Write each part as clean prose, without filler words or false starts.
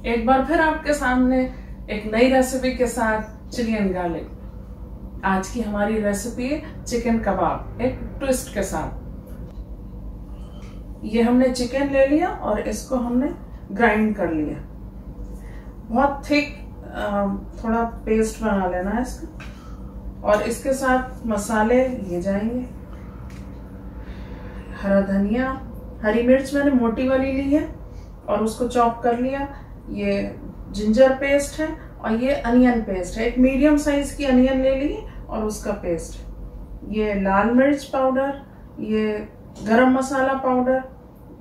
एक बार फिर आपके सामने एक नई रेसिपी के साथ चिली एंड गार्लिक। आज की हमारी रेसिपी है चिकन कबाब, एक ट्विस्ट के साथ। ये हमने चिकन ले लिया और इसको हमने ग्राइंड कर लिया। बहुत थिक थोड़ा पेस्ट बना लेना है इसका। और इसके साथ मसाले लिए जाएंगे। हरा धनिया, हरी मिर्च मैंने मोटी वाली ली है और उसको चॉप कर लिया। ये जिंजर पेस्ट है और ये अनियन पेस्ट है। एक मीडियम साइज की अनियन ले ली और उसका पेस्ट। ये लाल मिर्च पाउडर, ये गरम मसाला पाउडर,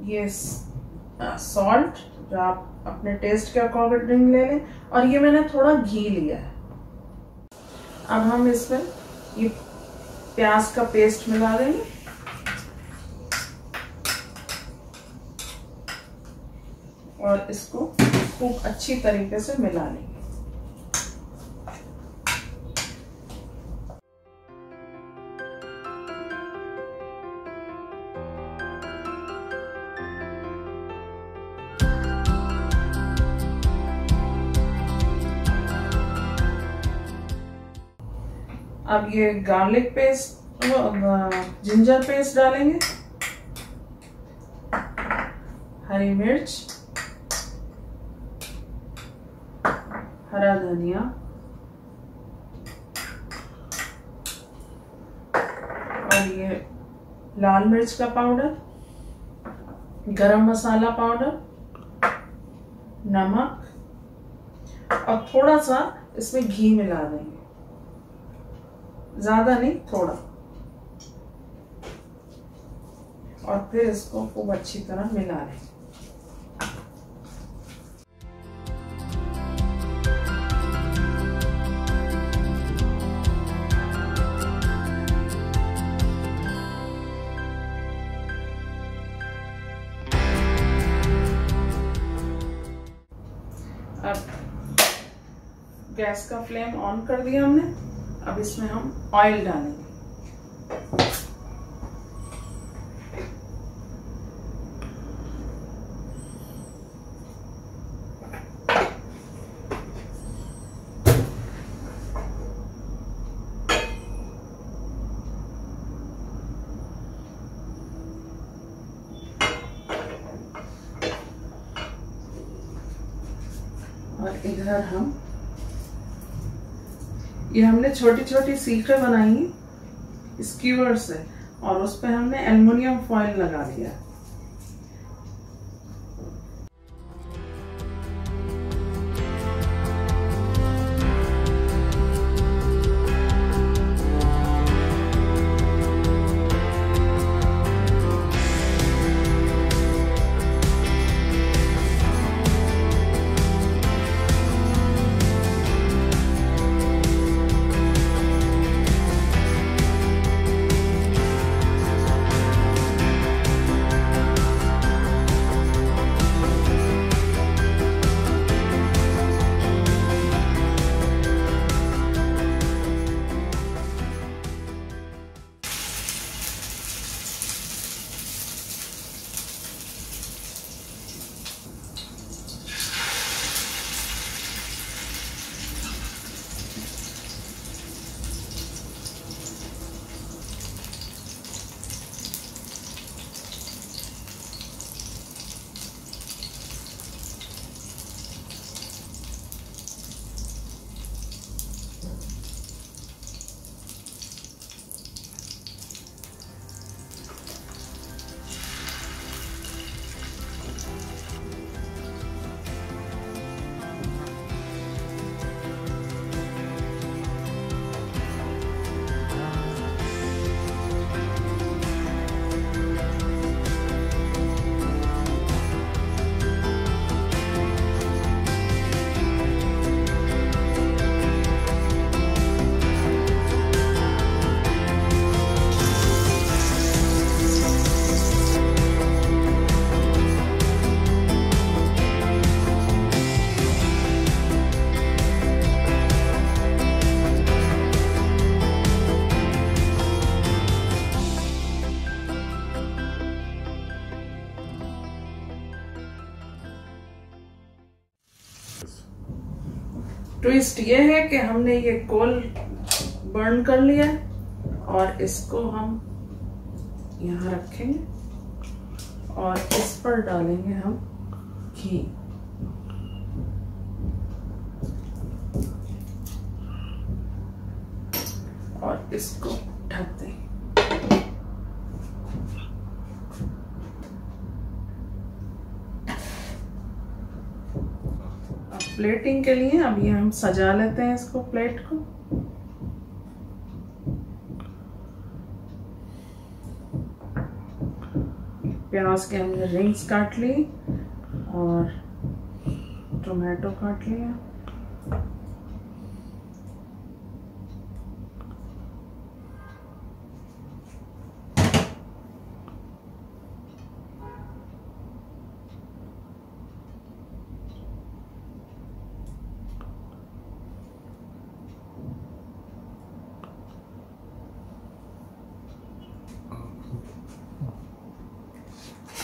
ये सॉल्ट जो आप अपने टेस्ट के अकॉर्डिंग ले लें, और ये मैंने थोड़ा घी लिया है। अब हम इसमें ये प्याज का पेस्ट मिला देंगे। और इसको खूब अच्छी तरीके से मिला लेंगे। अब ये गार्लिक पेस्ट, जिंजर पेस्ट डालेंगे, हरी मिर्च, हरा धनिया, और ये लाल मिर्च का पाउडर, गरम मसाला पाउडर, नमक, और थोड़ा सा इसमें घी मिला देंगे। ज्यादा नहीं, थोड़ा। और फिर इसको खूब अच्छी तरह मिला लेंगे। अब गैस का फ्लेम ऑन कर दिया हमने। अब इसमें हम ऑयल डालेंगे। और इधर ये हमने छोटी छोटी सीखें बनाई स्कीवर से, और उस पे हमने एल्युमिनियम फॉइल लगा दिया। ट्विस्ट ये है कि हमने ये कोल बर्न कर लिया और इसको हम यहाँ रखेंगे और इस पर डालेंगे हम घी। और इसको ढक देंगे। अब प्लेटिंग के लिए अब ये हम सजा लेते हैं इसको, प्लेट को। प्याज के हमने रिंग्स काट ली और टोमेटो काट लिया।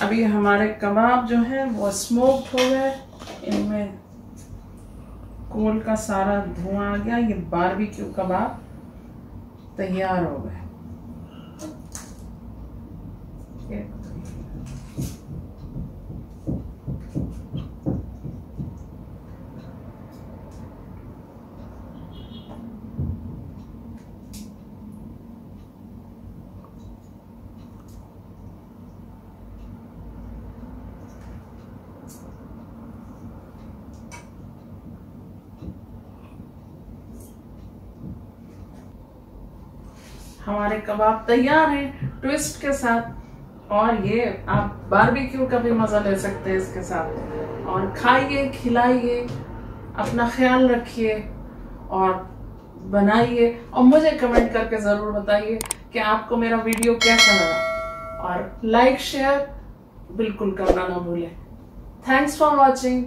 अभी हमारे कबाब जो है वो स्मोक्ड हो गए, इनमें कोल का सारा धुआं आ गया। ये बारबेक्यू कबाब तैयार हो गए। हमारे कबाब तैयार हैं ट्विस्ट के साथ। और ये आप बारबेक्यू का भी मजा ले सकते हैं इसके साथ। और खाइए, खिलाइए, अपना ख्याल रखिए और बनाइए। और मुझे कमेंट करके जरूर बताइए कि आपको मेरा वीडियो कैसा लगा। और लाइक शेयर बिल्कुल करना ना भूलें। Thanks for watching.